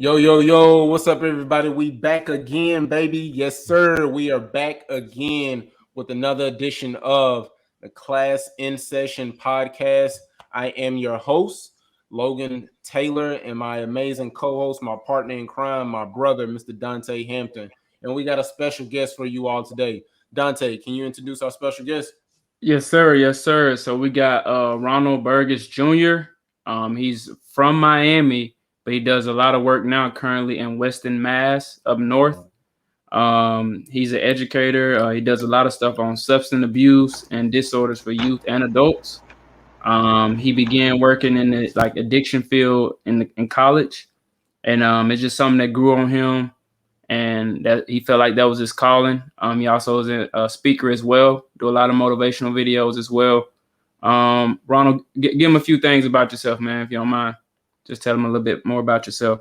Yo, yo, yo, what's up, everybody? We back again, baby. Yes, sir. We are back again with another edition of the Class in Session podcast. I am your host, Logan Taylor, and my amazing co-host, my partner in crime, my brother, Mr. Dontay Hampton. And we got a special guest for you all today. Dontay, can you introduce our special guest? Yes, sir. Yes, sir. So we got Ronald Burgess Jr. He's from Miami, but he does a lot of work now currently in Weston, Mass, up north. He's an educator. He does a lot of stuff on substance abuse and disorders for youth and adults. He began working in the addiction field in college, and it's just something that grew on him, and that he felt like that was his calling. He also is a speaker as well, do a lot of motivational videos as well. Ronald, give him a few things about yourself, man, if you don't mind. Just tell him a little bit more about yourself.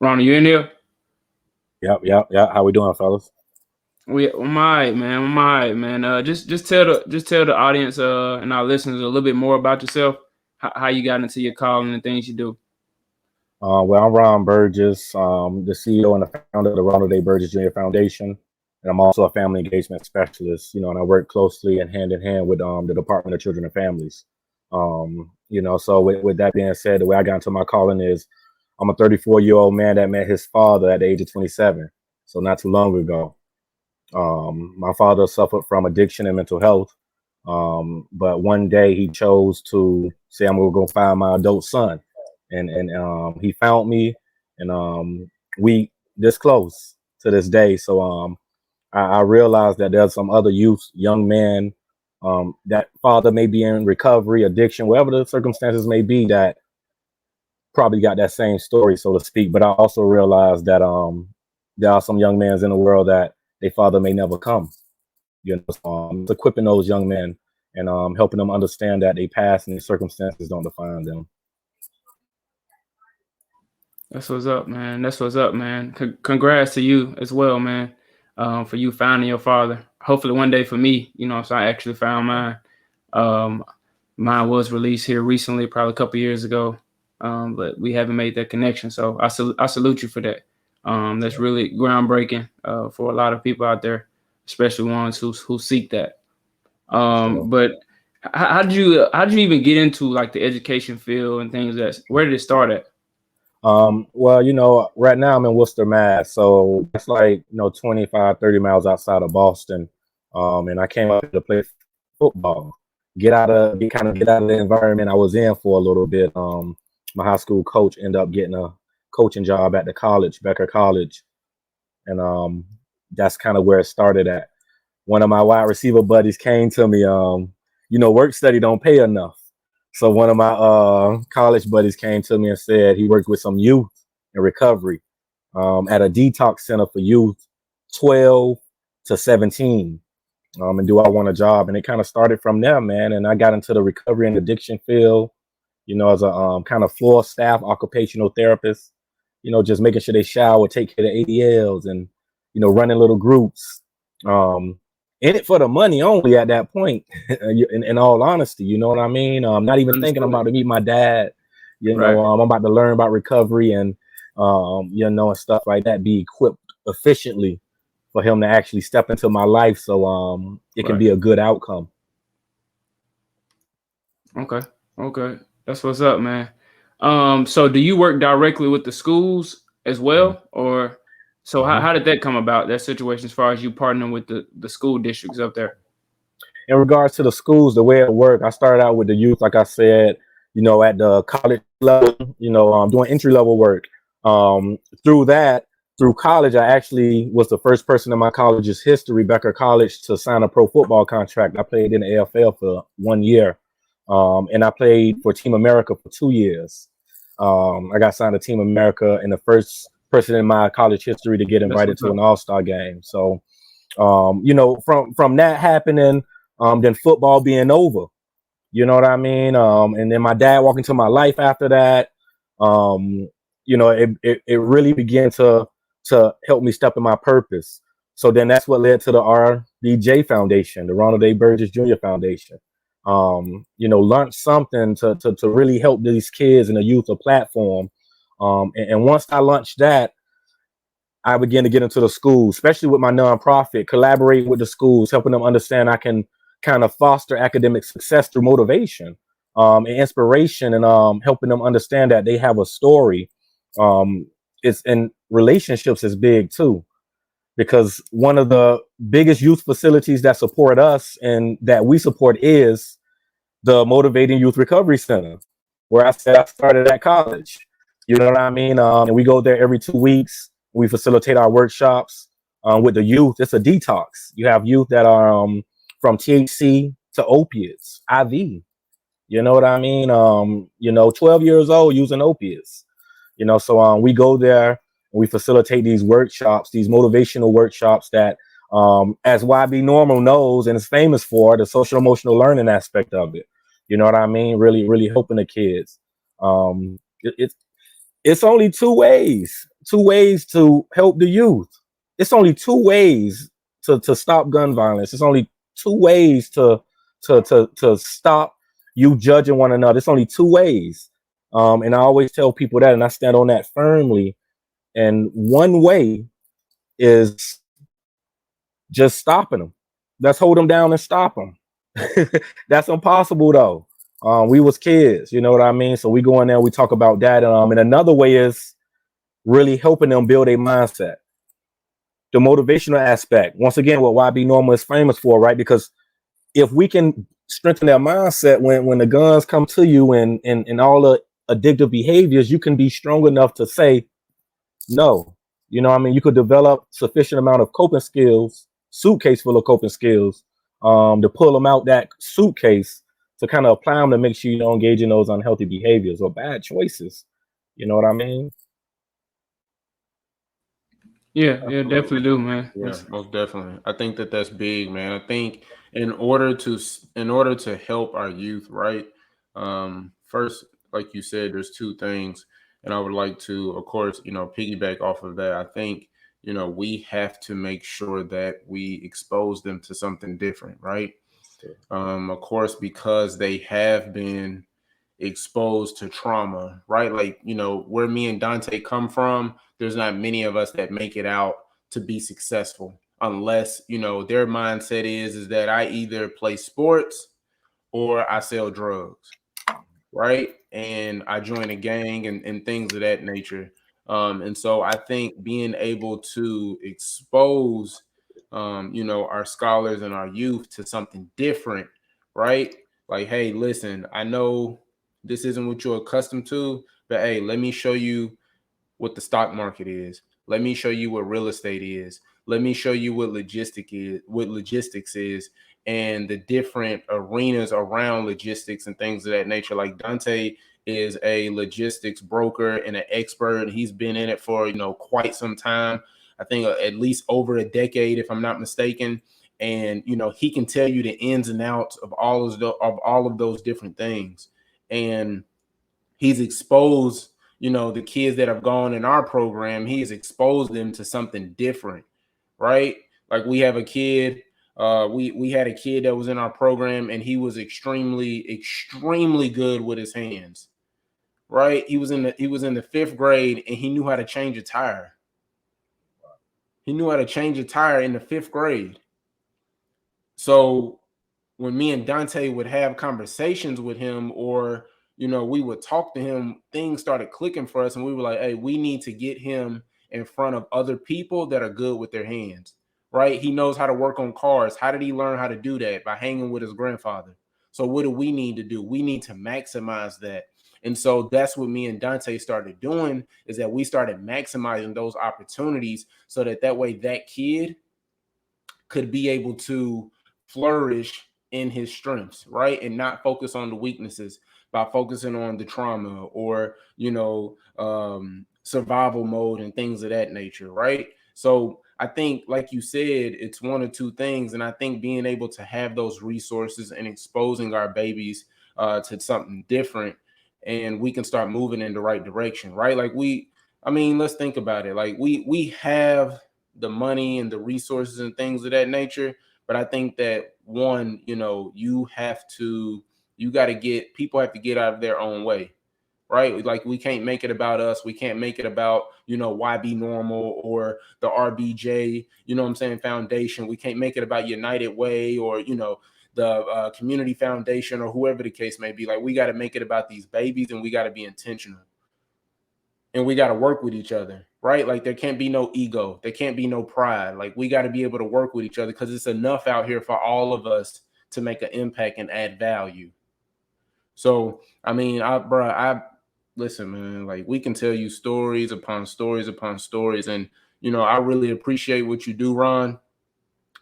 Ronald, you in here? Yep. How we doing, fellas? I'm all right, man. I'm all right, man. Just tell the audience and our listeners a little bit more about yourself, how you got into your calling and things you do. Well, I'm Ron Burgess, the CEO and the founder of the Ronald A. Burgess Jr. Foundation, and I'm also a family engagement specialist. And I work closely and hand in hand with the Department of Children and Families. So with that being said, the way I got into my calling is I'm a 34-year-old man that met his father at the age of 27, so not too long ago. My father suffered from addiction and mental health, but one day he chose to say, "I'm gonna go find my adult son." And he found me, and we this close to this day. So I realized that there's some other young men, that father may be in recovery, addiction, whatever the circumstances may be, that probably got that same story, so to speak. But I also realized that there are some young men in the world that their father may never come. It's equipping those young men and helping them understand that their past and their circumstances don't define them. That's what's up, man. That's what's up, man. Congrats to you as well, man, for you finding your father. Hopefully one day for me, so I actually found mine. Mine was released here recently, probably a couple years ago, but we haven't made that connection. So I salute you for that. That's really groundbreaking for a lot of people out there, especially ones who seek that. But how did you even get into the education field and things? Where did it start at? Well, right now I'm in Worcester, Mass. So it's 25, 30 miles outside of Boston. And I came up to play football, get out of the environment I was in for a little bit. My high school coach ended up getting a coaching job at the college, Becker College. And that's kind of where it started at. One of my wide receiver buddies came to me, work study don't pay enough. So one of my college buddies came to me and said he worked with some youth in recovery at a detox center for youth 12 to 17. And do I want a job? And it kind of started from there, man. And I got into the recovery and addiction field, as a kind of floor staff occupational therapist, just making sure they shower, take care of ADLs, and, running little groups. In it for the money only at that point, in all honesty, you know what I mean? Not even thinking I'm about to meet my dad, Right. I'm about to learn about recovery and, and stuff like that, be equipped efficiently for him to actually step into my life. So it can be a good outcome. Okay. That's what's up, man. So do you work directly with the schools as well? Or so how did that come about, that situation, as far as you partnering with the school districts up there? In regards to the schools, the way it worked, I started out with the youth, like I said, at the college level, doing entry level work. Through college, I actually was the first person in my college's history, Becker College, to sign a pro football contract. I played in the AFL for 1 year, and I played for Team America for 2 years. I got signed to Team America, and the first person in my college history to get invited to an all-star game. So, from that happening, then football being over, you know what I mean? And then my dad walked into my life after that. it really began to help me step in my purpose. So then that's what led to the RBJ Foundation, the Ronald A. Burgess Jr. Foundation. Launch something to really help these kids and the youth a platform. And once I launched that, I began to get into the schools, especially with my nonprofit, collaborating with the schools, helping them understand I can kind of foster academic success through motivation and inspiration, and helping them understand that they have a story. It's and relationships is big too, because one of the biggest youth facilities that support us and that we support is the Motivating Youth Recovery Center, where I said I started at college. You know what I mean? And we go there every 2 weeks. We facilitate our workshops with the youth. It's a detox. You have youth that are from THC to opiates, IV. You know what I mean? 12 years old using opiates. So we go there and we facilitate these workshops, these motivational workshops that, as Y.B.Normal knows and is famous for, the social emotional learning aspect of it. You know what I mean? Really, really helping the kids. It's only two ways to help the youth. It's only two ways to stop gun violence. It's only two ways to stop you judging one another. It's only two ways. And I always tell people that, and I stand on that firmly. And one way is just stopping them. Let's hold them down and stop them. That's impossible though. We was kids, you know what I mean? So we go in there, we talk about that. And another way is really helping them build a mindset. The motivational aspect, once again, what Y.B.Normal is famous for, right? Because if we can strengthen their mindset when the guns come to you and all the addictive behaviors, you can be strong enough to say no. You know what I mean? You could develop sufficient amount of coping skills, suitcase full of coping skills, to pull them out that suitcase, to kind of apply them to make sure you don't engage in those unhealthy behaviors or bad choices. You know what I mean? Yeah, definitely do, man. Yeah, most definitely. I think that's big, man. I think in order to help our youth, right? First, like you said, there's two things, and I would like to, of course, piggyback off of that. I think we have to make sure that we expose them to something different, right? Of course, because they have been exposed to trauma, right? Like, where me and Dontay come from, there's not many of us that make it out to be successful unless, their mindset is that I either play sports or I sell drugs, right? And I join a gang and things of that nature. And so I think being able to expose, our scholars and our youth to something different, right? Like, hey, listen, I know this isn't what you're accustomed to, but hey, let me show you what the stock market is. Let me show you what real estate is. Let me show you what logistics is, and the different arenas around logistics and things of that nature. Like Dontay is a logistics broker and an expert. He's been in it for quite some time. I think at least over a decade, if I'm not mistaken. And he can tell you the ins and outs of all of those different things. And he's exposed, the kids that have gone in our program, he has exposed them to something different, right? Like we have a kid, we had a kid that was in our program and he was extremely good with his hands, right? He was in the fifth grade and he knew how to change a tire. He knew how to change a tire in the fifth grade. So when me and Dontay would have conversations with him, or we would talk to him, things started clicking for us, and we were like, hey, we need to get him in front of other people that are good with their hands, right? He knows how to work on cars. How did he learn how to do that? By hanging with his grandfather. So what do we need to do? We need to maximize that. And so that's what me and Dontay started doing, is that we started maximizing those opportunities so that way that kid could be able to flourish in his strengths, right? And not focus on the weaknesses by focusing on the trauma or, survival mode and things of that nature, right? So I think, like you said, it's one or two things. And I think being able to have those resources and exposing our babies to something different, and we can start moving in the right direction, right? Like we I mean, let's think about it. Like we have the money and the resources and things of that nature, but I think that one, you got to get people have to get out of their own way, right? Like we can't make it about us. We can't make it about, Y.B.Normal or the RBJ, what I'm saying, foundation. We can't make it about United Way or, the community foundation or whoever the case may be. Like we got to make it about these babies and we got to be intentional and we got to work with each other, right? Like there can't be no ego. There can't be no pride. Like we got to be able to work with each other because it's enough out here for all of us to make an impact and add value. So, I mean, I listen, man, like we can tell you stories upon stories upon stories. And, I really appreciate what you do, Ron,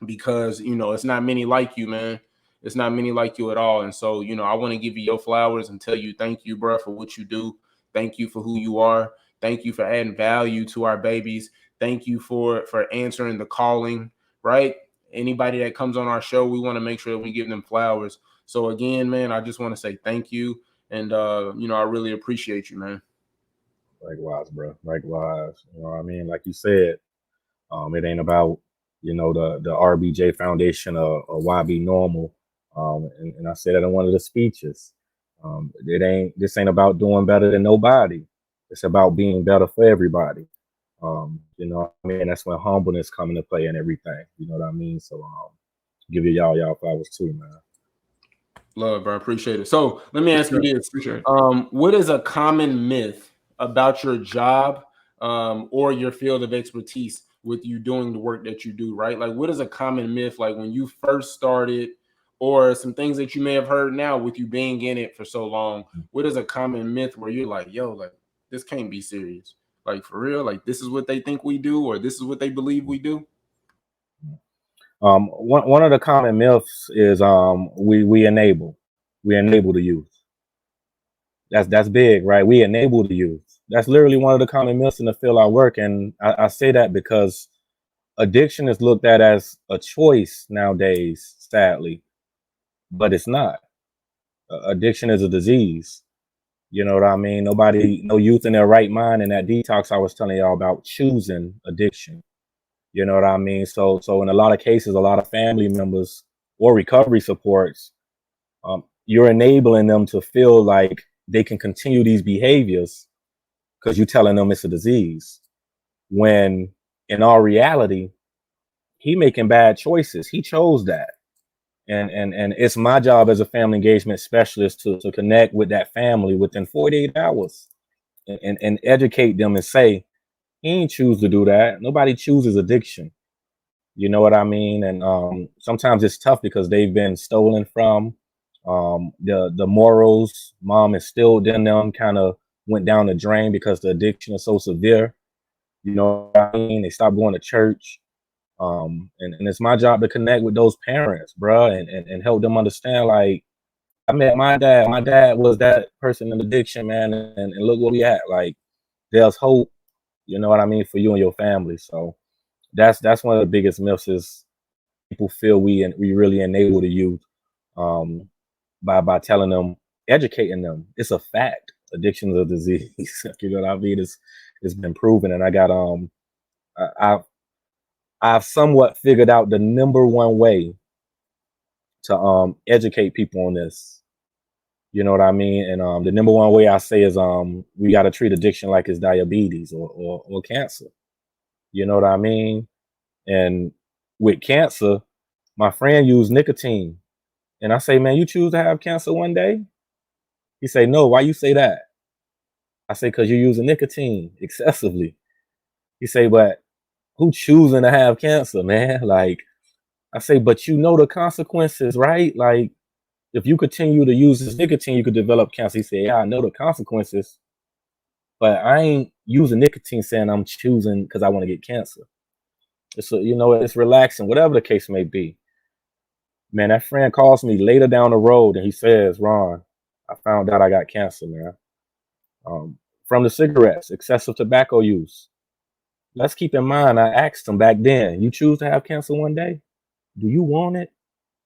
because, it's not many like you, man. It's not many like you at all. And so, I want to give you your flowers and tell you thank you, bro, for what you do. Thank you for who you are. Thank you for adding value to our babies. Thank you for answering the calling, right? Anybody that comes on our show, we want to make sure that we give them flowers. So again, man, I just want to say thank you. And I really appreciate you, man. Likewise, bro. Likewise. You know what I mean? Like you said, it ain't about, the RBJ Foundation or Y.B.Normal. And I said that in one of the speeches. This ain't about doing better than nobody. It's about being better for everybody. I mean, that's when humbleness come into play and everything. You know what I mean? So give y'all flowers too, man. Love, bro. I appreciate it. So let me ask you this. Sure. What is a common myth about your job or your field of expertise with you doing the work that you do, right? Like what is a common myth like when you first started or some things that you may have heard now with you being in it for so long? What is a common myth where you're like, yo, like this can't be serious? Like for real? Like this is what they think we do or this is what they believe we do? One of the common myths is we enable the youth. That's big, right? We enable the youth. That's literally one of the common myths in the field I work, and I say that because addiction is looked at as a choice nowadays, sadly, but it's not. Addiction is a disease. You know what I mean? No youth in their right mind in that detox I was telling y'all about choosing addiction. You know what I mean? So in a lot of cases, a lot of family members or recovery supports, you're enabling them to feel like they can continue these behaviors because you're telling them it's a disease. When in all reality, he making bad choices. He chose that. And it's my job as a family engagement specialist to connect with that family within 48 hours and educate them and say, he ain't choose to do that. Nobody chooses addiction. You know what I mean? And sometimes it's tough because they've been stolen from. The morals mom instilled in them kind of went down the drain because the addiction is so severe. You know what I mean? They stopped going to church. And it's my job to connect with those parents, bro, and help them understand. Like, I met my dad. My dad was that person in addiction, man, and look where we at. Like, there's hope. You know what I mean, for you and your family. So that's one of the biggest myths is people feel we really enable the youth by telling them, educating them. It's a fact. Addiction is a disease. You know what I mean? It's been proven, and I got I've somewhat figured out the number one way to educate people on this. You know what I mean? And the number one way I say is we got to treat addiction like it's diabetes or cancer. You know what I mean? And with cancer, my friend used nicotine. And I say, man, you choose to have cancer one day? He say, no, why you say that? I say, because you're using nicotine excessively. He say, but who choosing to have cancer, man? Like, I say, but you know the consequences, right? Like, if you continue to use this nicotine, you could develop cancer. He said, yeah, I know the consequences, but I ain't using nicotine saying I'm choosing because I want to get cancer. It's it's relaxing, whatever the case may be. Man, that friend calls me later down the road and he says, Ron, I found out I got cancer, man. From the cigarettes, excessive tobacco use. Let's keep in mind, I asked him back then, you choose to have cancer one day? Do you want it?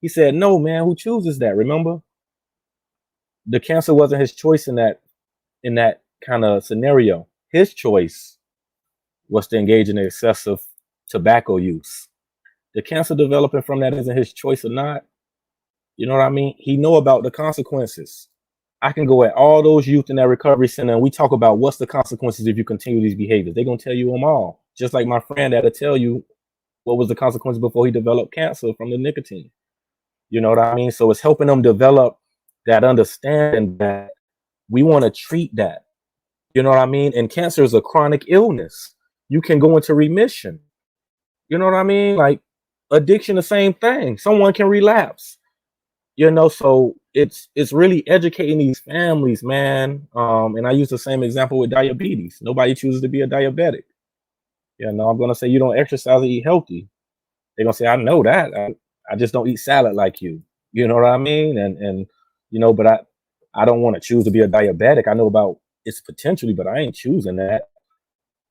He said, no, man, who chooses that? Remember? The cancer wasn't his choice in that kind of scenario. His choice was to engage in excessive tobacco use. The cancer developing from that isn't his choice or not. You know what I mean? He know about the consequences. I can go at all those youth in that recovery center and we talk about what's the consequences if you continue these behaviors. They're gonna tell you them all. Just like my friend that'll tell you what was the consequence before he developed cancer from the nicotine. You know what I mean? So it's helping them develop that understanding that we want to treat that. You know what I mean? And cancer is a chronic illness. You can go into remission. You know what I mean? Like addiction, the same thing. Someone can relapse. You know, so it's really educating these families, man. And I use the same example with diabetes. Nobody chooses to be a diabetic. You know, I'm gonna say you don't exercise or eat healthy. They're gonna say, I know that. I just don't eat salad like you. You know what I mean? And you know, but I don't want to choose to be a diabetic. I know about its potentially, but I ain't choosing that.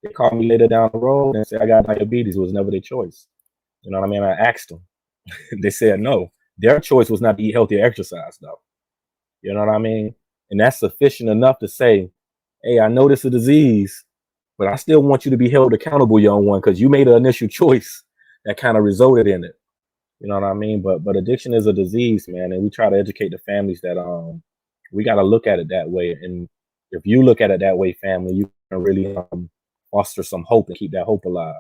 They called me later down the road and said I got diabetes. It was never their choice. You know what I mean? I asked them. They said no. Their choice was not to eat healthy or exercise, though. You know what I mean? And that's sufficient enough to say, hey, I know this is a disease, but I still want you to be held accountable, young one, because you made an initial choice that kind of resulted in it. You know what I mean? But addiction is a disease, man, and we try to educate the families that we got to look at it that way. And if you look at it that way, family, you can really foster some hope and keep that hope alive.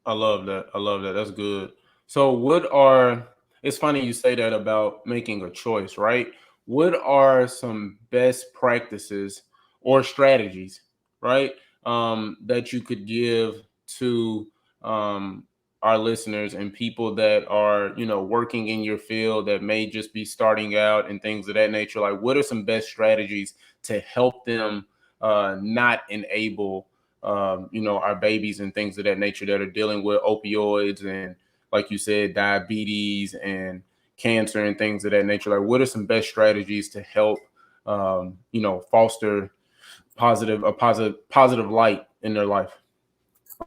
I love that. I love that. That's good. So it's funny you say that about making a choice, right? What are some best practices or strategies, right? That you could give to um our listeners and people that are, working in your field that may just be starting out and things of that nature. Like, what are some best strategies to help them not enable our babies and things of that nature that are dealing with opioids and, like you said, diabetes and cancer and things of that nature? Like, what are some best strategies to help, foster positive light in their life?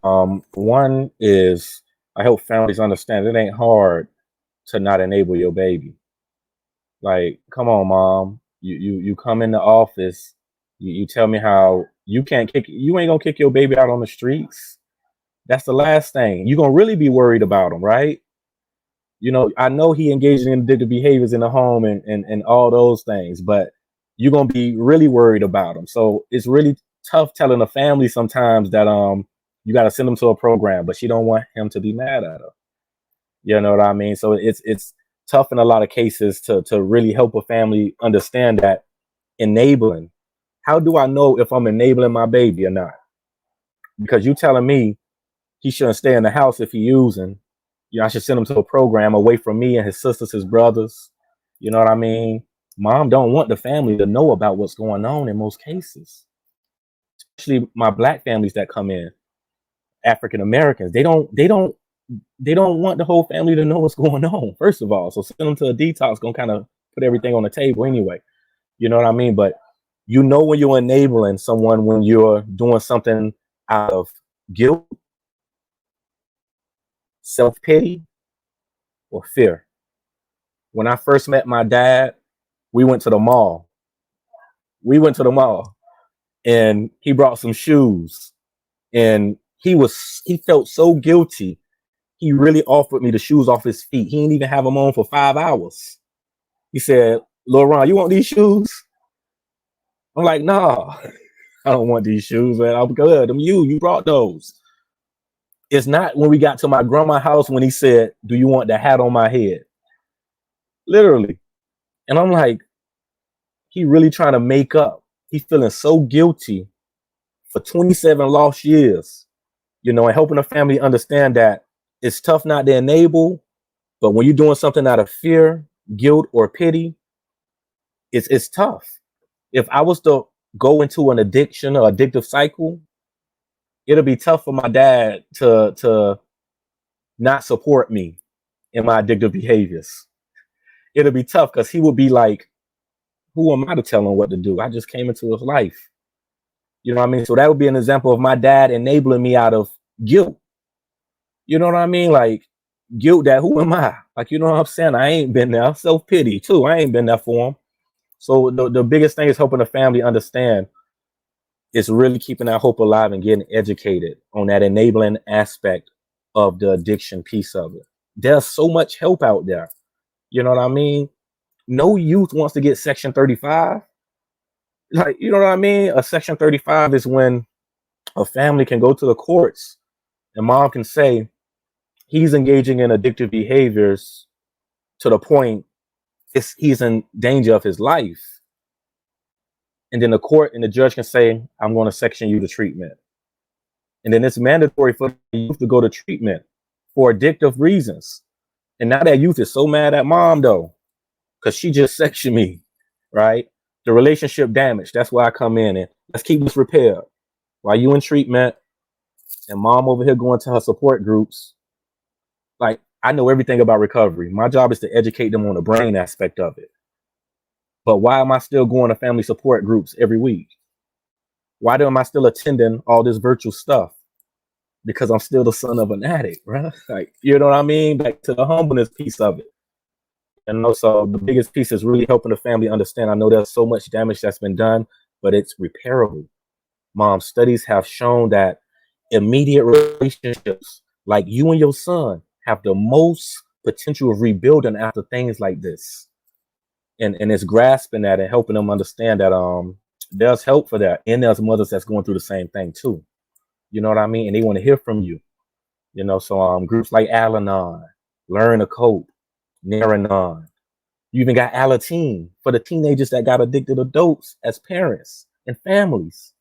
One is I hope families understand it ain't hard to not enable your baby. Like, come on, mom. You come in the office, you tell me how you ain't gonna kick your baby out on the streets. That's the last thing. You're gonna really be worried about him, right? You know, I know he engaged in addictive behaviors in the home and all those things, but you're gonna be really worried about him. So it's really tough telling a family sometimes that you gotta send him to a program, but she don't want him to be mad at her. You know what I mean? So it's tough in a lot of cases to really help a family understand that enabling. How do I know if I'm enabling my baby or not? Because you telling me he shouldn't stay in the house if he's using. I should send him to a program away from me and his sisters, his brothers. You know what I mean? Mom don't want the family to know about what's going on in most cases. Especially my black families that come in, African Americans. They don't want the whole family to know what's going on, first of all. So send them to a detox, gonna kind of put everything on the table anyway. You know what I mean? But you know when you're enabling someone when you're doing something out of guilt, self-pity, or fear. When I first met my dad, we went to the mall. And he brought some shoes. And he felt so guilty. He really offered me the shoes off his feet. He didn't even have them on for 5 hours. He said, Lil Ron, you want these shoes? I'm like, nah, I don't want these shoes, man. I'm good. You brought those. It's not when we got to my grandma's house when he said, do you want the hat on my head? Literally. And I'm like, he really trying to make up. He's feeling so guilty for 27 lost years, and helping the family understand that it's tough not to enable, but when you're doing something out of fear, guilt, or pity, it's tough. If I was to go into an addiction or addictive cycle, it'll be tough for my dad to not support me in my addictive behaviors. It'll be tough because he would be like, who am I to tell him what to do? I just came into his life. You know what I mean? So that would be an example of my dad enabling me out of guilt. You know what I mean? Like guilt that who am I? Like, you know what I'm saying? I ain't been there. Self-pity too. I ain't been there for him. So the biggest thing is helping the family understand It's really keeping that hope alive and getting educated on that enabling aspect of the addiction piece of it. There's so much help out there. You know what I mean? No youth wants to get Section 35. Like, you know what I mean? A Section 35 is when a family can go to the courts and mom can say he's engaging in addictive behaviors to the point he's in danger of his life. And then the court and the judge can say, I'm going to section you to treatment. And then it's mandatory for the youth to go to treatment for addictive reasons. And now that youth is so mad at mom, though, because she just sectioned me, right? The relationship damage. That's why I come in and let's keep this repaired. While you in treatment and mom over here going to her support groups, like, I know everything about recovery. My job is to educate them on the brain aspect of it. But why am I still going to family support groups every week? Why am I still attending all this virtual stuff? Because I'm still the son of an addict, right? Like, you know what I mean? Back to the humbleness piece of it. And also the biggest piece is really helping the family understand. I know there's so much damage that's been done, but it's repairable. Mom, studies have shown that immediate relationships like you and your son have the most potential of rebuilding after things like this. And it's grasping that and helping them understand that there's help for that. And there's mothers that's going through the same thing too. You know what I mean? And they want to hear from you. You know, so groups like Al-Anon, Learn to Cope, Naranon. You even got Alateen for the teenagers that got addicted adults as parents and families.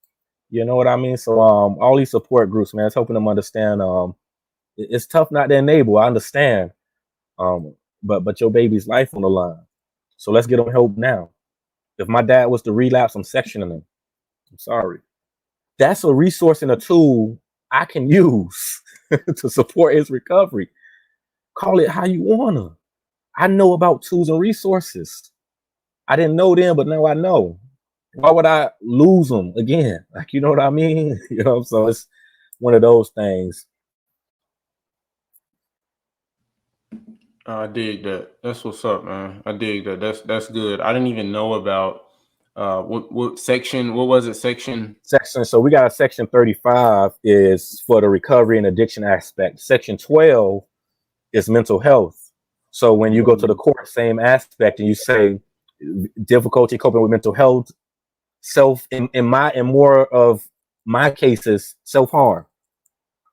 You know what I mean? So all these support groups, man, it's helping them understand it's tough not to enable. I understand. But your baby's life on the line. So let's get them help now. If my dad was to relapse, I'm sectioning him. I'm sorry. That's a resource and a tool I can use to support his recovery. Call it how you wanna. I know about tools and resources. I didn't know them, but now I know. Why would I lose them again? Like, you know what I mean? You know, so it's one of those things. I dig that. That's what's up, man. I dig that. That's good. I didn't even know about what section, what was it? Section. So we got a Section 35 is for the recovery and addiction aspect. Section 12 is mental health. So when you go to the court, same aspect, and you say difficulty coping with mental health, in more of my cases, self-harm.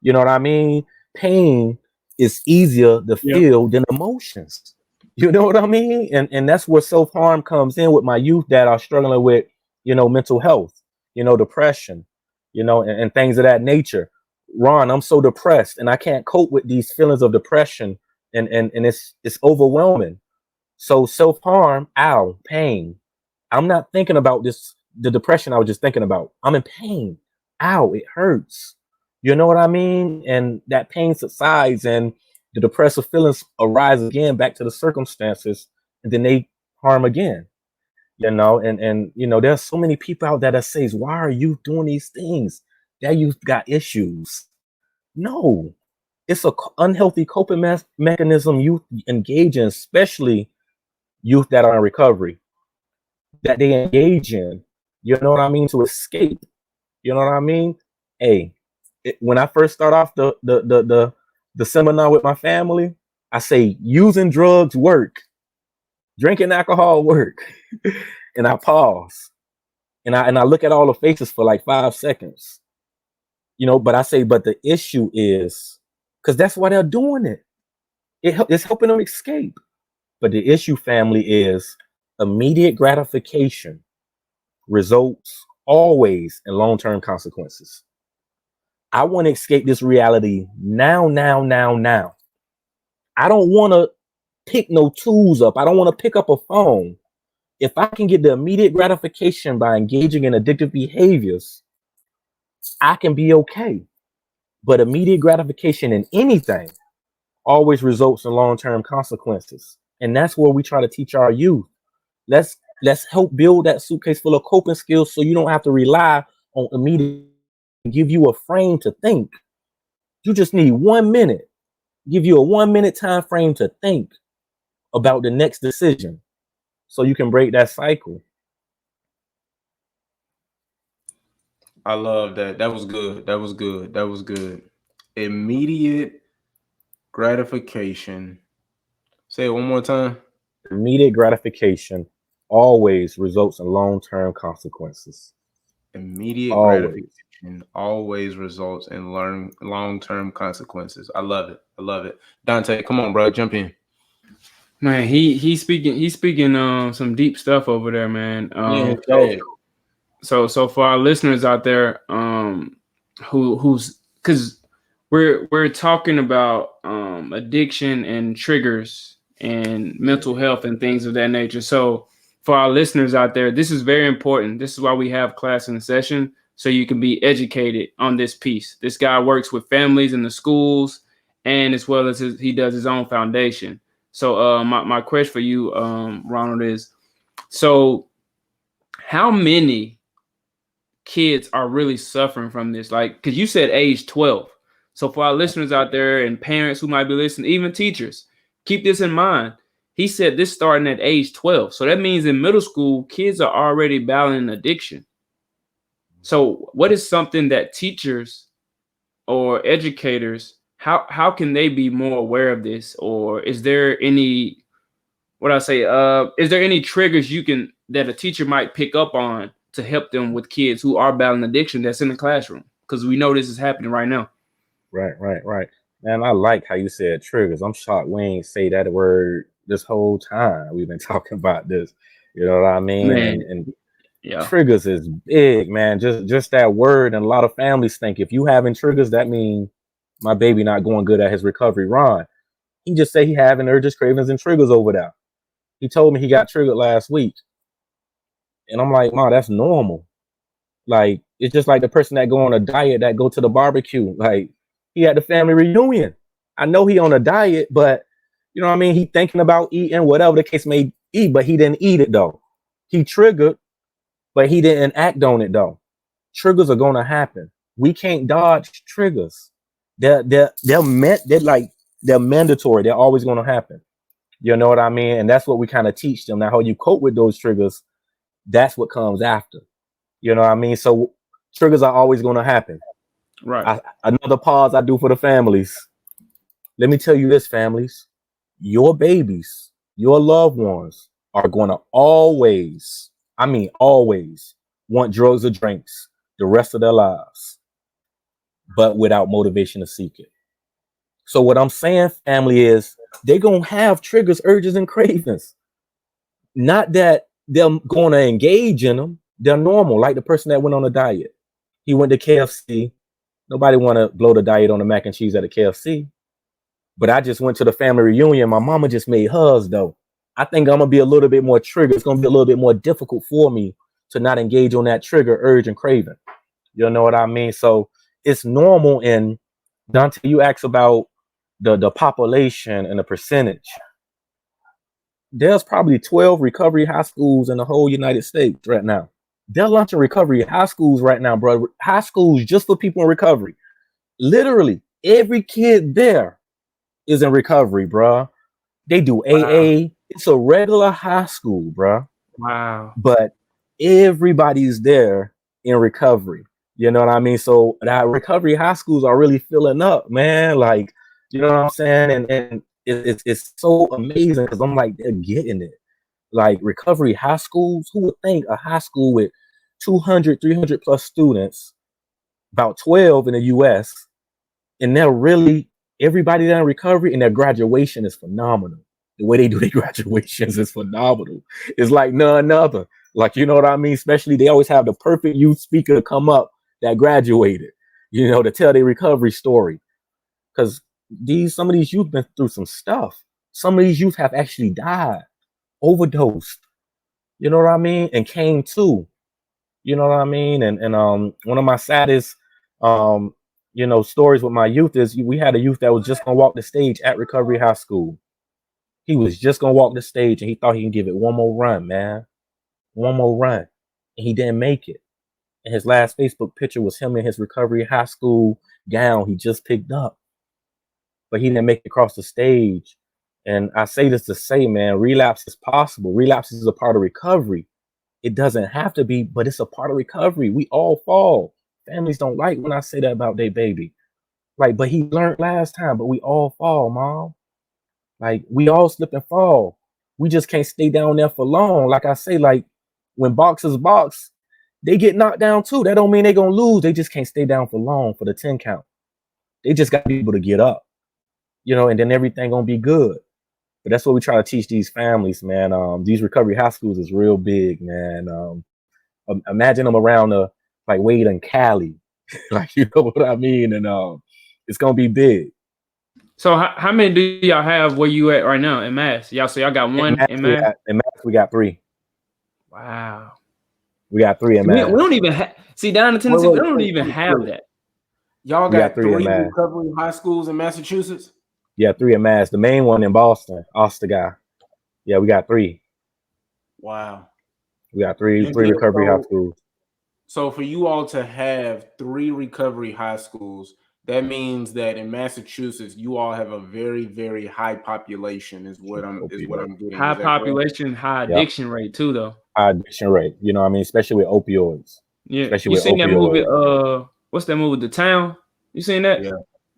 You know what I mean? Pain is easier to feel than emotions. You know what I mean? And that's where self-harm comes in with my youth that are struggling with, mental health, depression, and things of that nature. Ron, I'm so depressed and I can't cope with these feelings of depression and it's overwhelming. So self-harm, pain. I'm not thinking about the depression I was just thinking about. I'm in pain. Ow, it hurts. You know what I mean? And that pain subsides and the depressive feelings arise again back to the circumstances, and then they harm again. And there's so many people out there that says, why are you doing these things? That you've got issues. No, it's a unhealthy coping mechanism youth engage in, especially youth that are in recovery, that they engage in, you know what I mean, to escape. You know what I mean? Hey, when I first start off the seminar with my family, I say using drugs work, drinking alcohol work, and I pause and I look at all the faces for like 5 seconds, but I say, but the issue is because that's why they're doing it. It's helping them escape. But the issue, family, is immediate gratification results always in long-term consequences. I want to escape this reality now. I don't want to pick no tools up. I don't want to pick up a phone. If I can get the immediate gratification by engaging in addictive behaviors, I can be okay. But immediate gratification in anything always results in long-term consequences. And that's where we try to teach our youth. Let's help build that suitcase full of coping skills so you don't have to rely on immediate, give you a frame to think. You just need 1 minute. Give you a 1 minute time frame to think about the next decision so you can break that cycle. I love that. That was good. That was good. That was good. Immediate gratification. Say it one more time. Immediate gratification always results in long-term consequences. Immediate Always. gratification always results in long-term consequences. I love it. I love it. Dontay, come on, bro. Jump in. Man, he's speaking some deep stuff over there, man. Yeah, So Chad. so for our listeners out there, who's because we're talking about addiction and triggers and mental health and things of that nature. So for our listeners out there, this is very important. This is why we have class in session, so you can be educated on this piece. This guy works with families in the schools, and as well as he does his own foundation. So my question for you, Ronald, is so how many kids are really suffering from this? Like, because you said age 12. So for our listeners out there and parents who might be listening, even teachers, keep this in mind. He said this starting at age 12. So that means in middle school, kids are already battling addiction. So what is something that teachers or educators, how can they be more aware of this? Or is there any, what I say, is there any triggers that a teacher might pick up on to help them with kids who are battling addiction that's in the classroom? Because we know this is happening right now. Right. Man, I like how you said triggers. I'm shocked we ain't say that word this whole time we've been talking about this. You know what I mean? Man, And yeah. triggers is big, man. Just that word, and a lot of families think if you having triggers, that means my baby not going good at his recovery. Ron, he just say he having urges, cravings, and triggers over there. He told me he got triggered last week, and I'm like, Ma, that's normal. Like, it's just like the person that go on a diet that go to the barbecue. Like, he had the family reunion. I know he on a diet, but you know what I mean? He thinking about eating, whatever the case may be, but he didn't eat it though. He triggered, but he didn't act on it though. Triggers are gonna happen. We can't dodge triggers. They're mandatory. They're always gonna happen. You know what I mean? And that's what we kind of teach them. Now, how you cope with those triggers, that's what comes after. You know what I mean? So triggers are always going to happen. Right. Another pause I do for the families. Let me tell you this, families. Your babies, your loved ones are going to always, I mean, always want drugs or drinks the rest of their lives, but without motivation to seek it. So what I'm saying, family, is they're going to have triggers, urges, and cravings. Not that they're going to engage in them. They're normal, like the person that went on a diet. He went to KFC. Nobody want to blow the diet on the mac and cheese at a KFC. But I just went to the family reunion. My mama just made hers, though. I think I'm going to be a little bit more triggered. It's going to be a little bit more difficult for me to not engage on that trigger, urge, and craving. You know what I mean? So it's normal. And Dontay, you asked about the population and the percentage. There's probably 12 recovery high schools in the whole United States right now. They're launching recovery high schools right now, bro. High schools just for people in recovery. Literally, every kid there is in recovery, bro. They do AA. Wow. It's a regular high school, bro. Wow. But everybody's there in recovery. You know what I mean? So that recovery high schools are really filling up, man. Like, you know what I'm saying? And it's so amazing because I'm like, they're getting it. Like recovery high schools, who would think a high school with 200, 300 plus students, about 12 in the US, and they're really, everybody there in recovery, and their graduation is phenomenal. The way they do their graduations is phenomenal. It's like none other. Like, you know what I mean? Especially they always have the perfect youth speaker to come up that graduated, you know, to tell their recovery story. Because some of these youth been through some stuff. Some of these youth have actually died, overdosed, you know what I mean, and came to, you know what I mean. And one of my saddest stories with my youth is we had a youth that was just gonna walk the stage at Recovery High School. He was just gonna walk the stage and he thought he can give it one more run, man, one more run, and he didn't make it. And his last Facebook picture was him in his Recovery High School gown he just picked up, but he didn't make it across the stage. And I say this to say, man, relapse is possible. Relapse is a part of recovery. It doesn't have to be, but it's a part of recovery. We all fall. families don't like when I say that about their baby. Like, but he learned last time, but we all fall, mom. Like, we all slip and fall. We just can't stay down there for long. Like I say, like, when boxers box, they get knocked down too. That don't mean they're gonna lose. They just can't stay down for long for the 10 count. They just got to be able to get up, and then everything gonna be good. But that's what we try to teach these families, man. These recovery high schools is real big, man. Imagine them around like Wade and Cali, like, you know what I mean? And it's gonna be big. So how many do y'all have where you at right now in Mass? Y'all got one in Mass? In Mass, we got 3. Wow. We got 3 in We Mass. don't even see down in Tennessee. We don't even have that. Y'all We got got 3 in 3 Mass. recovery high schools in Massachusetts? Yeah, 3 in Mass. The main one in Boston, Osterguy. Yeah, we got 3. Wow. We got three recovery high schools. So for you all to have 3 recovery high schools, that means that in Massachusetts you all have a very, very high population. Is what I'm getting. High population, high addiction rate too, though. High addiction rate. You know what I mean? Especially with opioids. Yeah. Especially you with seen opioids. that movie? What's that movie? The Town. You seen that? Yeah.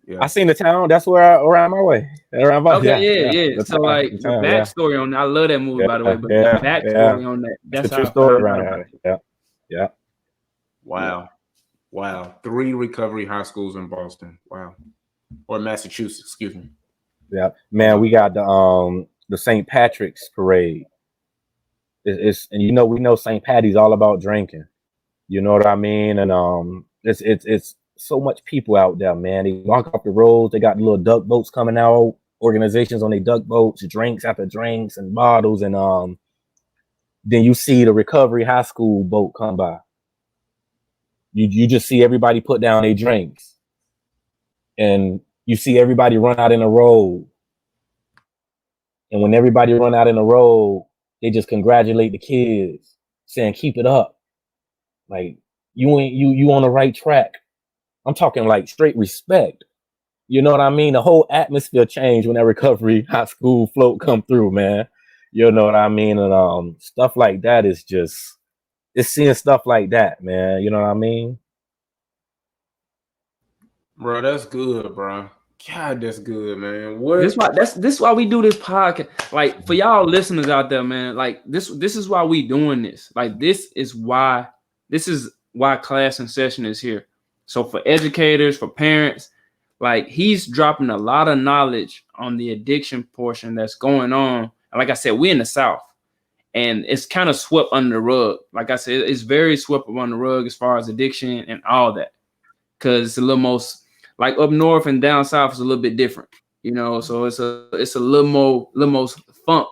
Yeah. I seen The Town. That's where around my way. Around my Okay, yeah. So town, like the backstory on that, I love that movie, by the way. But the backstory on that, that's the how true story I around about it. Yeah. Yeah. Wow. 3 recovery high schools in Boston. Wow. Or Massachusetts, excuse me. Yeah. Man, we got the St. Patrick's parade. It's and we know St. Patty's all about drinking. You know what I mean? And it's so much people out there, man. They walk off the roads, they got little duck boats coming out, organizations on their duck boats, drinks after drinks and bottles, and then you see the recovery high school boat come by. You just see everybody put down their drinks, and you see everybody run out in a row. And when everybody run out in a row, they just congratulate the kids, saying, "Keep it up. Like, you on the right track." I'm talking like straight respect. You know what I mean? The whole atmosphere changed when that recovery high school float come through, man. You know what I mean? And stuff like that is just, it's seeing stuff like that, man. You know what I mean? Bro, that's good, bro. God, that's good, man. This why we do this podcast. Like, for y'all listeners out there, man, like this is why we doing this. Like, this is why class and session is here. So for educators, for parents, like, he's dropping a lot of knowledge on the addiction portion that's going on. And like I said, we in the South, and it's kind of swept under the rug. Like I said, it's very swept under the rug as far as addiction and all that, because it's a little most, like, up north and down south is a little bit different, So it's a little most funk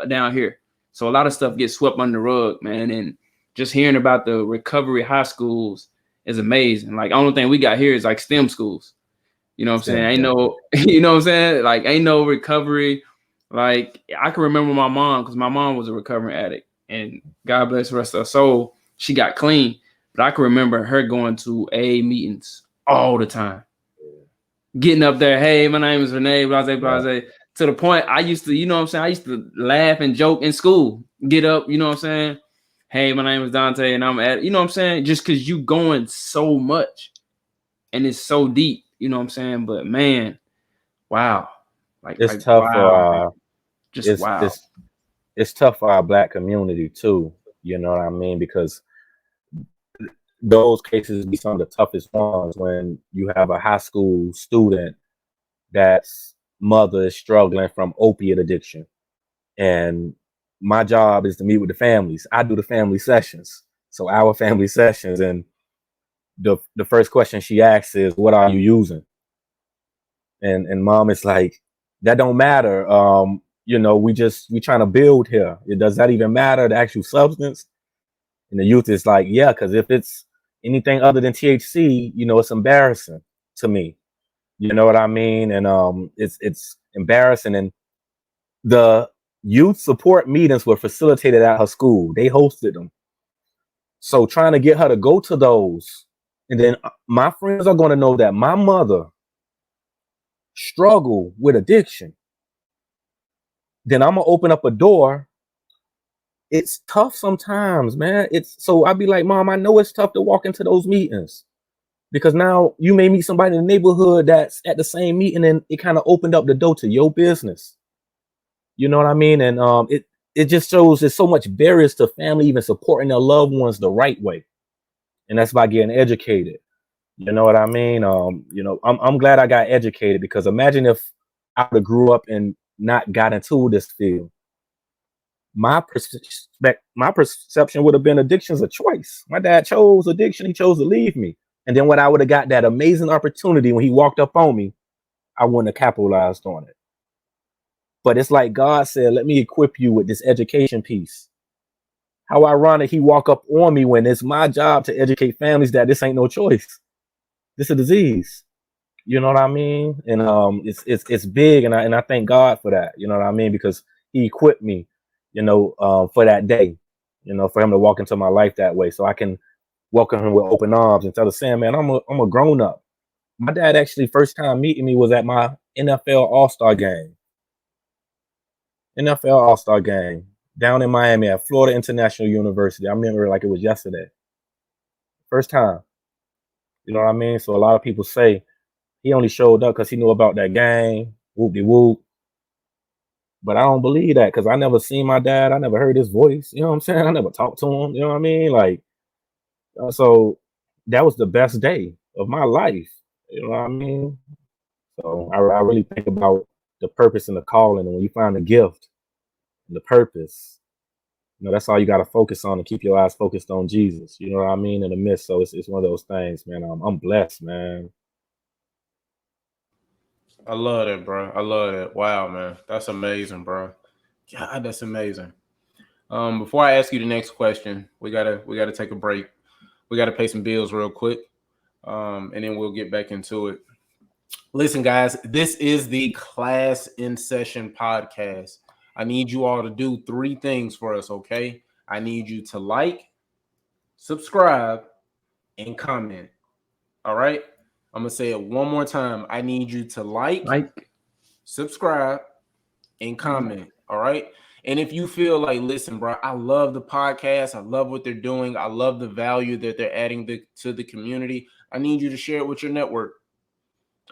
down here. So a lot of stuff gets swept under the rug, man. And just hearing about the recovery high schools is amazing. Like, only thing we got here is like STEM schools. You know what I'm saying? Ain't no, you know what I'm saying? Like, ain't no recovery. Like, I can remember my mom, because my mom was a recovering addict, and God bless the rest of her soul, she got clean. But I can remember her going to AA meetings all the time, getting up there, "Hey, my name is Renee, blase, blase." Yeah. To the point I used to, I used to laugh and joke in school. Get up, you know what I'm saying? "Hey, my name is Dontay, and I'm at," you know what I'm saying? Just because you going so much, and it's so deep, you know what I'm saying? But man, wow. It's tough wow. Wow. It's tough for our Black community too. You know what I mean? Because those cases be some of the toughest ones when you have a high school student that's mother is struggling from opiate addiction. And my job is to meet with the families. I do the family sessions. So our family sessions, and the first question she asks is, "What are you using?" And mom is like, "That don't matter. We trying to build here. Does that even matter, the actual substance?" And the youth is like, "Yeah, because if it's anything other than THC, it's embarrassing to me." You know what I mean? And it's embarrassing. And the youth support meetings were facilitated at her school. They hosted them. So trying to get her to go to those, and then my friends are going to know that my mother struggled with addiction. Then I'm gonna open up a door. It's tough sometimes, man. So I'd be like, "Mom, I know it's tough to walk into those meetings, Because now you may meet somebody in the neighborhood that's at the same meeting, and it kind of opened up the door to your business. You know what I mean? And it just shows there's so much barriers to family even supporting their loved ones the right way, and that's by getting educated. You know what I mean? I'm glad I got educated, because imagine if I would have grew up and not got into this field. My perception would have been addiction's a choice. My dad chose addiction. He chose to leave me. And then when I would have got that amazing opportunity when he walked up on me, I wouldn't have capitalized on it. But it's like God said, let me equip you with this education piece. How ironic he walk up on me when it's my job to educate families that this ain't no choice. This is a disease. You know what I mean? And it's big, and I thank God for that. You know what I mean? Because he equipped me, for that day, for him to walk into my life that way, so I can welcome him with open arms and tell the Sam, man, I'm a grown up. My dad actually first time meeting me was at my NFL All-Star game. NFL All-Star game down in Miami at Florida International University. I remember it like it was yesterday. First time. You know what I mean? So a lot of people say he only showed up because he knew about that game, whoop-de-whoop. But I don't believe that, because I never seen my dad. I never heard his voice. You know what I'm saying? I never talked to him. You know what I mean? Like, so that was the best day of my life. You know what I mean? So I really think about the purpose and the calling. And when you find the gift and the purpose, that's all you got to focus on, and keep your eyes focused on Jesus. You know what I mean? In the midst. So it's one of those things, man. I'm blessed, man. I love that, bro. I love that. Wow, man. That's amazing, bro. God, that's amazing. Before I ask you the next question, we gotta take a break. We gotta pay some bills real quick. And then we'll get back into it. Listen, guys, this is the Class in Session podcast. I need you all to do 3 things for us, okay? I need you to like, subscribe, and comment. All right? I'm going to say it one more time. I need you to like, subscribe, and comment. All right? And if you feel like, listen, bro, I love the podcast. I love what they're doing. I love the value that they're adding to the community. I need you to share it with your network.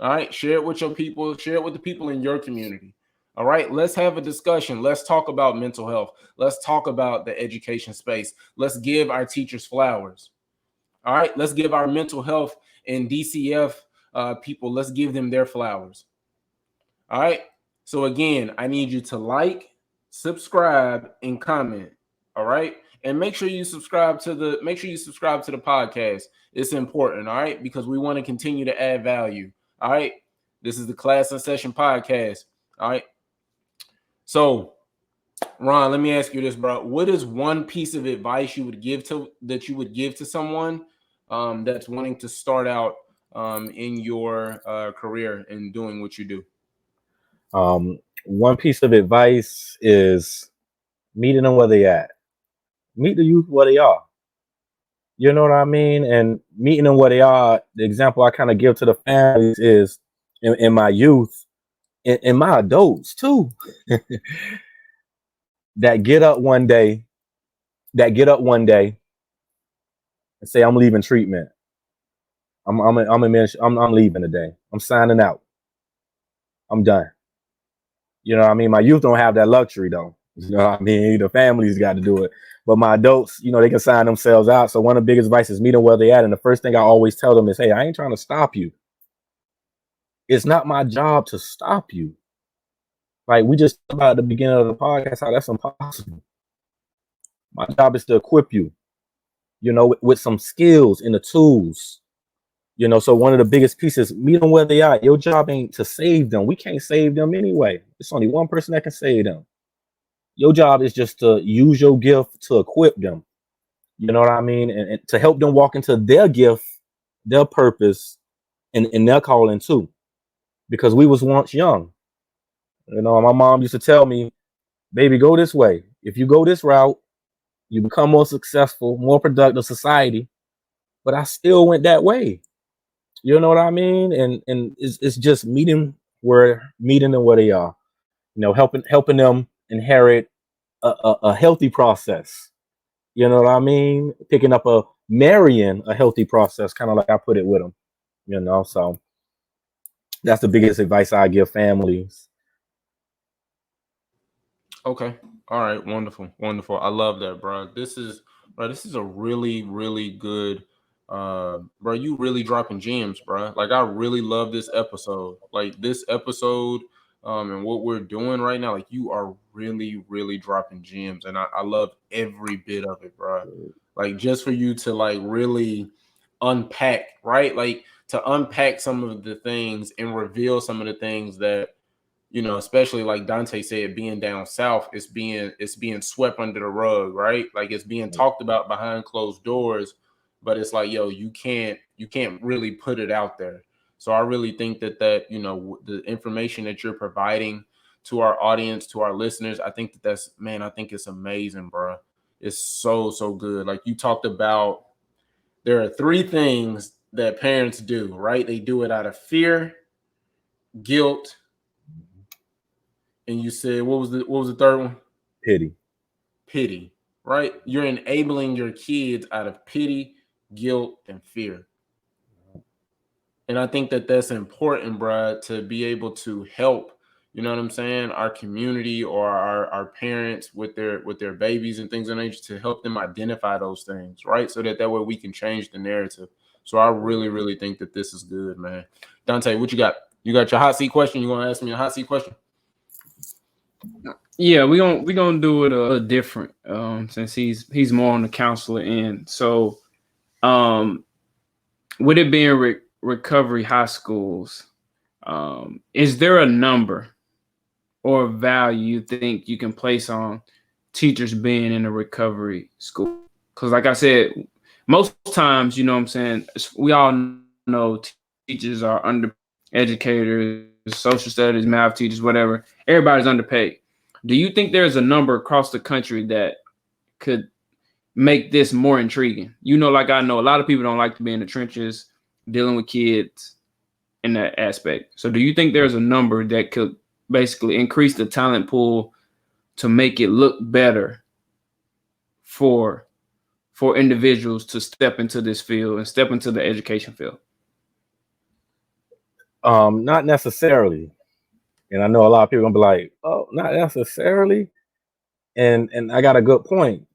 All right? Share it with your people. Share it with the people in your community. All right? Let's have a discussion. Let's talk about mental health. Let's talk about the education space. Let's give our teachers flowers. All right? Let's give our mental health and DCF people, let's give them their flowers. All right? So again, I need you to like, subscribe, and comment. All right? And make sure you subscribe to the podcast. It's important, all right? Because we want to continue to add value. All right? This is the Class in Session podcast. All right? So, Ron, let me ask you this, bro. What is one piece of advice you would give to someone that's wanting to start out in your career and doing what you do? One piece of advice is meeting them where they at. Meet the youth where they are. You know what I mean? And meeting them where they are, the example I kind of give to the families is in my youth, in my adults too, that get up one day and say, I'm leaving treatment. I'm leaving today. I'm signing out. I'm done. You know what I mean? My youth don't have that luxury though. You know what I mean? The families got to do it. But my adults, they can sign themselves out. So one of the biggest advice is meet them where they at. And the first thing I always tell them is, hey, I ain't trying to stop you. It's not my job to stop you. Like we just talked about at the beginning of the podcast, how that's impossible. My job is to equip you, with some skills and the tools. So one of the biggest pieces, meet them where they are. Your job ain't to save them. We can't save them anyway. It's only one person that can save them. Your job is just to use your gift to equip them. You know what I mean? And to help them walk into their gift, their purpose, and their calling too. Because we was once young. My mom used to tell me, baby, go this way. If you go this route, you become more successful, more productive society. But I still went that way. You know what I mean? And it's just meeting them where they are. Helping them inherit a healthy process. You know what I mean? Marrying a healthy process, kind of like I put it with them. You know, so that's the biggest advice I give families. Okay. All right. Wonderful. Wonderful. I love that, bro. This is a really, really good bro, you really dropping gems, bro. Like I really love this episode. Like this episode, and what we're doing right now, like you are really, really dropping gems. And I love every bit of it, bro. Like just for you to like really unpack, right? Like to unpack some of the things and reveal some of the things that especially like Dontay said, being down south, it's being swept under the rug, right? Like it's being talked about behind closed doors, but it's like, yo, you can't really put it out there. So I really think that the information that you're providing to our audience, to our listeners, I think that's man, I think it's amazing, bro. It's so good. Like you talked about, there are three things that parents do, right? They do it out of fear, guilt, and you said what was the third one? Pity. Pity, right? You're enabling your kids out of pity, guilt, and fear. And I think that that's important, bruh, to be able to help, you know what I'm saying, our community or our parents with their babies and things of that nature, to help them identify those things, right? So that way we can change the narrative. So I really, really think that this is good, man. Dontay, what you got? You got your hot seat question? You want to ask me a hot seat question? Yeah, we gonna do it a different since he's more on the counselor end. So with it being recovery high schools, is there a number or a value you think you can place on teachers being in a recovery school? Because like I said, most times, you know what I'm saying, we all know teachers are under educators, social studies, math teachers, whatever. Everybody's underpaid. Do you think there's a number across the country that could make this more intriguing? Like I know a lot of people don't like to be in the trenches dealing with kids in that aspect. So do you think there's a number that could basically increase the talent pool to make it look better for individuals to step into this field and step into the education field? Not necessarily. And I know a lot of people gonna be like, "Oh, not necessarily." And I got a good point,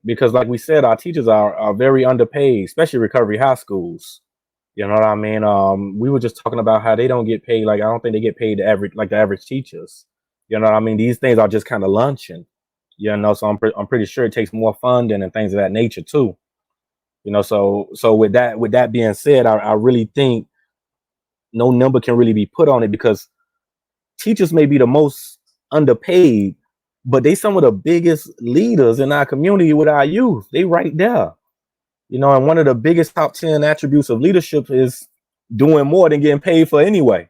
because, like we said, our teachers are very underpaid, especially recovery high schools. You know what I mean? We were just talking about how they don't get paid. Like I don't think they get paid the average teachers. You know what I mean? These things are just kind of luncheon. So I'm pretty sure it takes more funding and things of that nature too. So with that being said, I really think no number can really be put on it, because teachers may be the most underpaid, but they some of the biggest leaders in our community with our youth. They right there. And one of the biggest top 10 attributes of leadership is doing more than getting paid for anyway.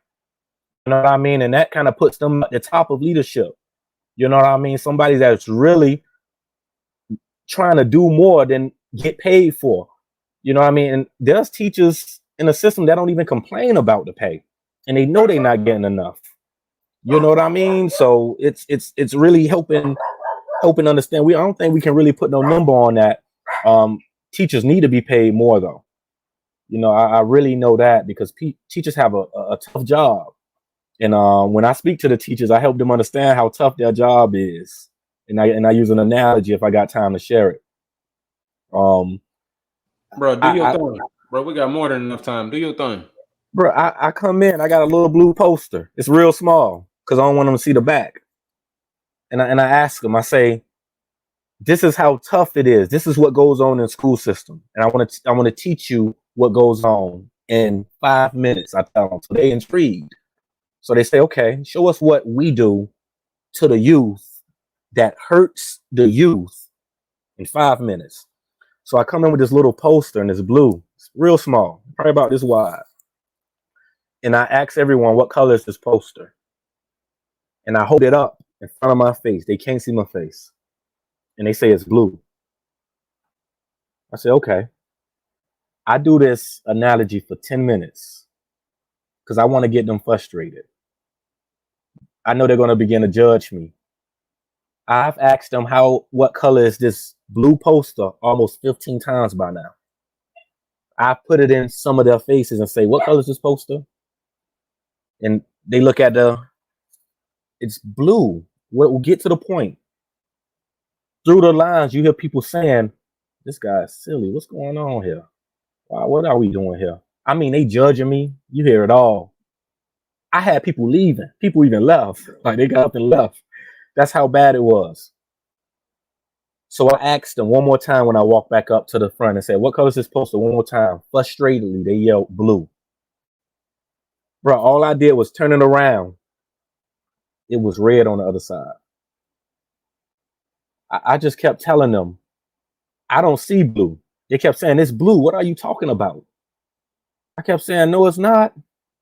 You know what I mean? And that kind of puts them at the top of leadership. You know what I mean? Somebody that's really trying to do more than get paid for. You know what I mean? And there's teachers in the system that don't even complain about the pay, and they know they're not getting enough. You know what I mean? So it's really helping understand. I don't think we can really put no number on that. Teachers need to be paid more, though. I really know that, because teachers have a tough job. And when I speak to the teachers, I help them understand how tough their job is. And I use an analogy if I got time to share it. Bro, do your thing. Bro, we got more than enough time. Do your thing. Bro, I come in, I got a little blue poster. It's real small because I don't want them to see the back. And I ask them, I say, this is how tough it is. This is what goes on in the school system. And I want to teach you what goes on in 5 minutes. I tell them. So they intrigued. So they say, okay, show us what we do to the youth that hurts the youth in 5 minutes. So I come in with this little poster, and it's blue. It's real small, probably about this wide. And I ask everyone, what color is this poster? And I hold it up in front of my face. They can't see my face. And they say it's blue. I say, okay. I do this analogy for 10 minutes because I want to get them frustrated. I know they're going to begin to judge me. I've asked them what color is this blue poster almost 15 times by now. I put it in some of their faces and say, what color is this poster? And they look at it's blue. We'll get to the point. Through the lines, you hear people saying, this guy's silly. What's going on here? What are we doing here? I mean, they judging me. You hear it all. I had people leaving. People even left. Like they got up and left. That's how bad it was. So I asked them one more time when I walked back up to the front and said, what color is this poster? One more time. Frustratedly, they yelled blue. Bro, all I did was turn it around. It was red on the other side. I just kept telling them, I don't see blue. They kept saying, it's blue. What are you talking about? I kept saying, no, it's not.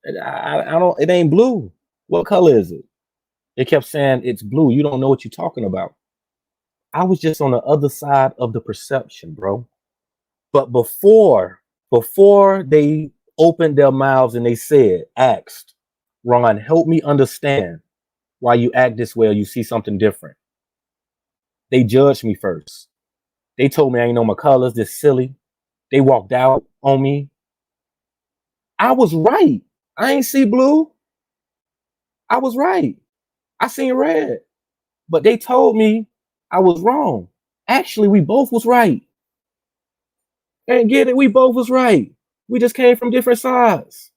It ain't blue. What color is it? They kept saying, it's blue. You don't know what you're talking about. I was just on the other side of the perception, bro. But before they opened their mouths and they asked, Ron, help me understand why you act this way or you see something different. They judged me first. They told me I ain't know my colors, this silly. They walked out on me. I was right. I ain't see blue. I was right. I seen red. But they told me I was wrong. Actually, we both was right. And get it, we both was right. We just came from different sides.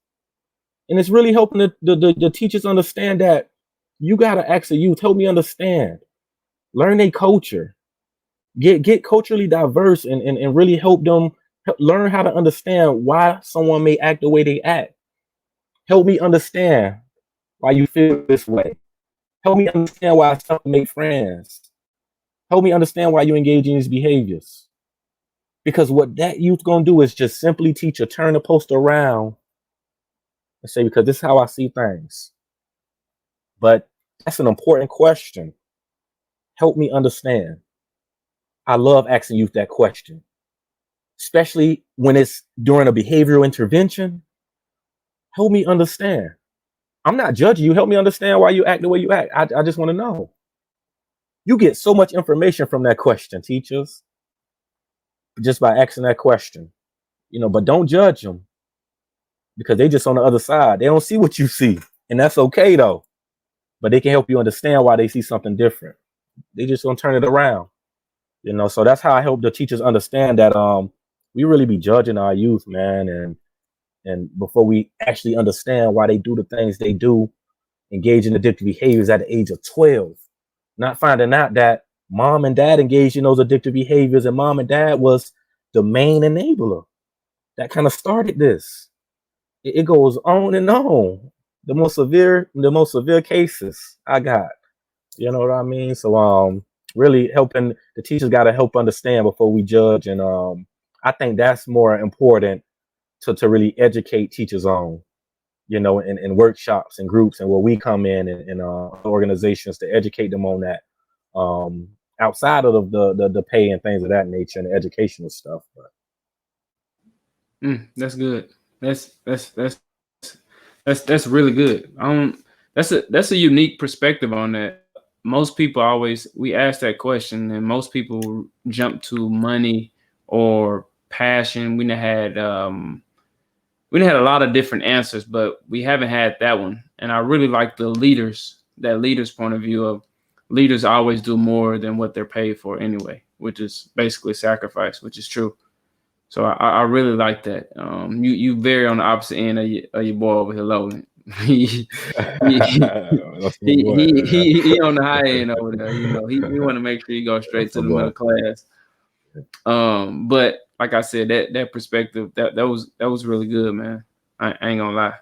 And it's really helping the teachers understand that you gotta ask the youth, help me understand. Learn their culture. Get culturally diverse and really help them learn how to understand why someone may act the way they act. Help me understand why you feel this way. Help me understand why it's tough to make friends. Help me understand why you engage in these behaviors. Because what that youth gonna do is just simply teach you, turn the poster around and say, because this is how I see things. But that's an important question. Help me understand. I love asking youth that question, especially when it's during a behavioral intervention. Help me understand. I'm not judging you. Help me understand why you act the way you act. I just want to know. You get so much information from that question, teachers, just by asking that question, but don't judge them because they just on the other side. They don't see what you see, and that's okay though. But they can help you understand why they see something different. They just gonna turn it around, So that's how I help the teachers understand that we really be judging our youth, man, and before we actually understand why they do the things they do, engage in addictive behaviors at the age of 12, not finding out that mom and dad engaged in those addictive behaviors and mom and dad was the main enabler that kind of started this. It goes on and on. The most severe cases I got. You know what I mean? So really helping the teachers got to help understand before we judge, and I think that's more important to really educate teachers on, in workshops and groups, and where we come in organizations to educate them on that, outside of the pay and things of that nature and the educational stuff. But that's good. That's really good. That's a unique perspective on that. Most people we ask that question, and most people jump to money or passion. We had a lot of different answers, but we haven't had that one. And I really like that leader's point of view of leaders always do more than what they're paid for anyway, which is basically sacrifice, which is true. So I really like that. You very on the opposite end of your boy over here, Logan. he on the high end over there. He want to make sure you go straight to the middle class. But like I said, that perspective that was really good, man. I ain't gonna lie.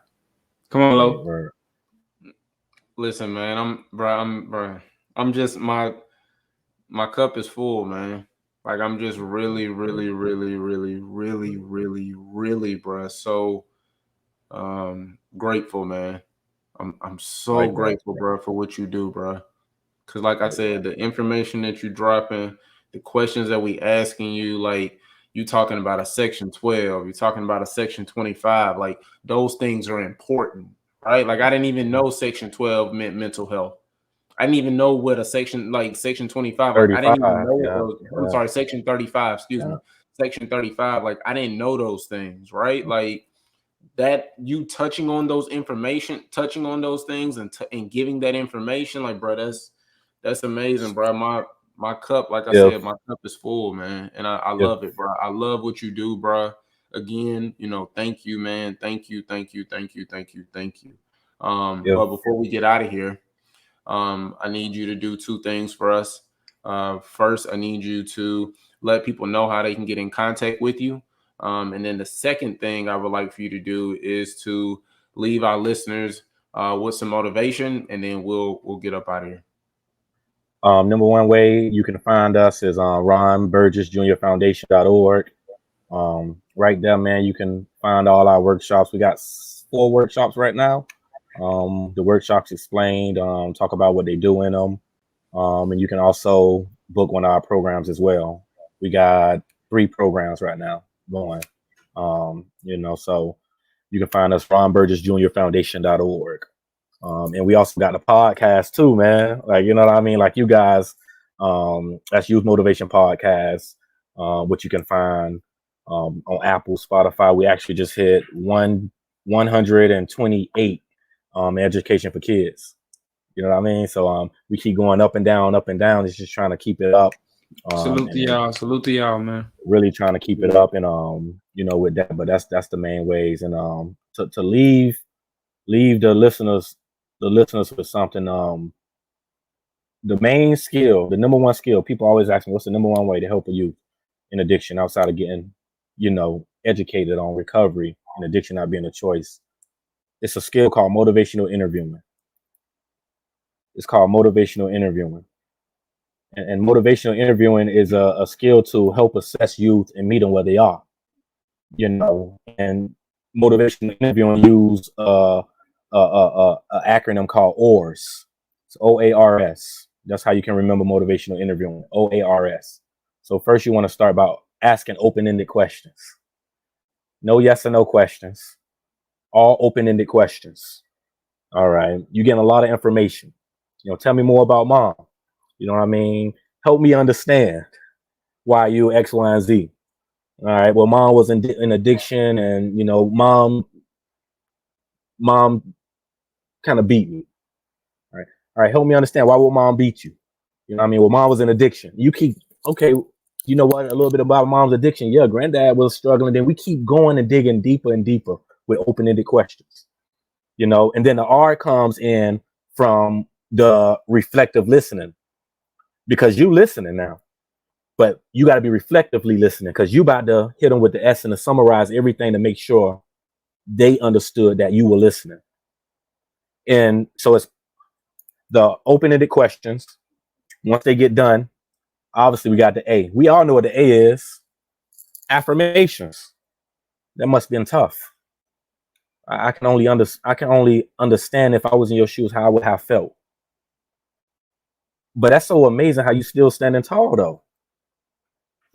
Come on, Lo. Listen, man, I'm just my cup is full, man. Like I'm just really, really, really, really, really, really, really, bro. So grateful, man. I'm so grateful, bro, for what you do, bro. Cause like I said, the information that you're dropping, the questions that we asking you, like you talking about a section 12, you're talking about a section 25, like those things are important, right? Like I didn't even know section 12 meant mental health. I didn't even know what a section 25, like I didn't even know what those, I'm sorry, section 35, excuse me. Section 35. Like, I didn't know those things, right? Like, that you touching on those things and giving that information, like, bro, that's amazing, bro. My cup, like I said, my cup is full, man, and I love it, bro. I love what you do, bro. Again, thank you, man. Thank you. But before we get out of here, I need you to do two things for us. First, I need you to let people know how they can get in contact with you. And then the second thing I would like for you to do is to leave our listeners with some motivation, and then we'll get up out of here. Number one way you can find us is on Ron Burgess Jr. Foundation.org. Right there, man, you can find all our workshops. We got 4 workshops right now. The workshops explained, talk about what they do in them. And you can also book one of our programs as well. We got 3 programs right now going. So you can find us Ron Burgess Jr. Foundation.org. And we also got the podcast too, man. Like, you know what I mean? Like you guys, that's Youth Motivation Podcast, which you can find on Apple, Spotify. We actually just hit 128 education for kids. You know what I mean? So we keep going up and down. It's just trying to keep it up. Salute to y'all, man. Really trying to keep it up and with that. But that's the main ways. And to leave the listeners with something. The main skill, the number one skill, people always ask me, what's the number one way to help a youth in addiction outside of getting, educated on recovery and addiction not being a choice? It's a skill called motivational interviewing. It's called motivational interviewing. And motivational interviewing is a skill to help assess youth and meet them where they are. And motivational interviewing use an acronym called OARS. It's OARS. That's how you can remember motivational interviewing, OARS. So first you want to start by asking open-ended questions. No yes or no questions. All open-ended questions. All right. You're getting a lot of information. Tell me more about mom. You know what I mean? Help me understand why you X, Y, and Z. All right. Well, mom was in addiction, and mom kind of beat me. All right. Help me understand, why would mom beat you? You know what I mean? Well, mom was in addiction. You keep, okay, you know what? A little bit about mom's addiction. Yeah, granddad was struggling. Then we keep going and digging deeper and deeper with open-ended questions. And then the R comes in from the reflective listening, because you listening now, but you got to be reflectively listening, because you about to hit them with the S and to summarize everything to make sure they understood that you were listening. And so it's the open-ended questions. Once they get done, obviously we got the A. We all know what the A is. Affirmations. That must have been tough. I can only understand, if I was in your shoes, how I would have felt. But that's so amazing how you still standing tall though.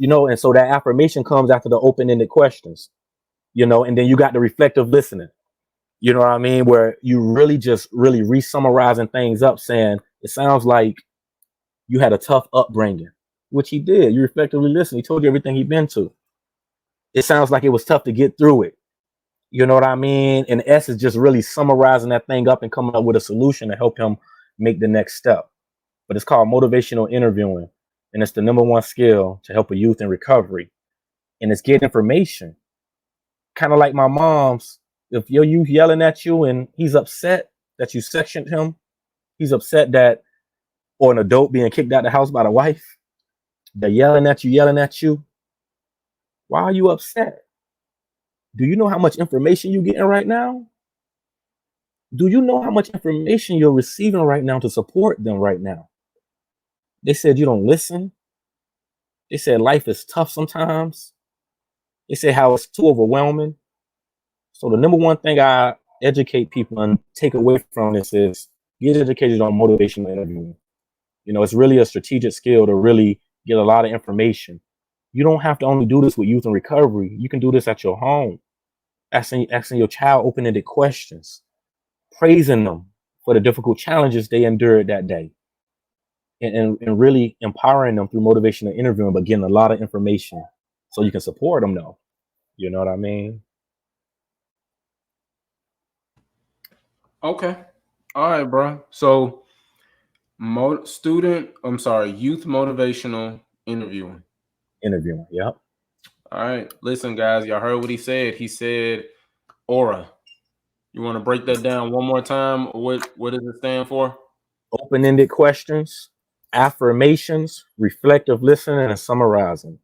And so that affirmation comes after the open-ended questions. And then you got the reflective listening. You know what I mean? Where you really re-summarizing things up, saying, it sounds like you had a tough upbringing, which he did. You reflectively listened. He told you everything he'd been to. It sounds like it was tough to get through it. You know what I mean? And S is just really summarizing that thing up and coming up with a solution to help him make the next step. But it's called motivational interviewing. And it's the number one skill to help a youth in recovery. And it's getting information. Kind of like my mom's. If your youth yelling at you and he's upset that you sectioned him, he's upset that, or an adult being kicked out of the house by the wife, they're yelling at you. Why are you upset? Do you know how much information you're getting right now? Do you know how much information you're receiving right now to support them right now? They said you don't listen. They said life is tough sometimes. They say how it's too overwhelming. So the number one thing I educate people and take away from this is get educated on motivational interviewing. It's really a strategic skill to really get a lot of information. You don't have to only do this with youth in recovery. You can do this at your home, asking your child open-ended questions, praising them for the difficult challenges they endured that day, and really empowering them through motivational interviewing, but getting a lot of information so you can support them though. You know what I mean? Okay. All right, bro. So youth motivational interviewing. Interviewing. Yep. All right. Listen, guys, y'all heard what he said. He said aura. You want to break that down one more time? What does it stand for? Open-ended questions, affirmations, reflective listening, and summarizing.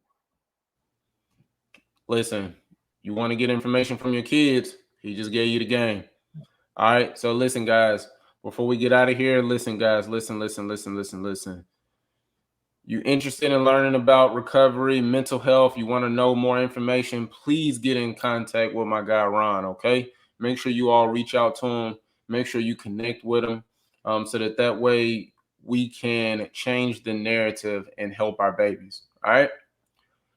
Listen, you want to get information from your kids, he just gave you the game. All right. So listen, guys, before we get out of here, listen, guys, listen. You interested in learning about recovery, mental health, you want to know more information, please get in contact with my guy, Ron, okay? Make sure you all reach out to him. Make sure you connect with him so that way we can change the narrative and help our babies, all right?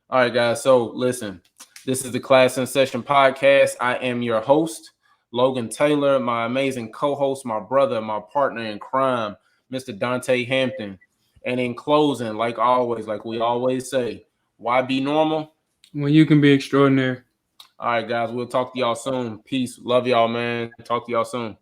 All right, guys. So listen, this is the Class in Session podcast. I am your host, Logan Taylor, my amazing co-host, my brother, my partner in crime, Mr. Dontay Hampton. And in closing, like always, like we always say, Y.B.Normal. When you can be extraordinary. All right, guys. We'll talk to y'all soon. Peace. Love y'all, man. Talk to y'all soon.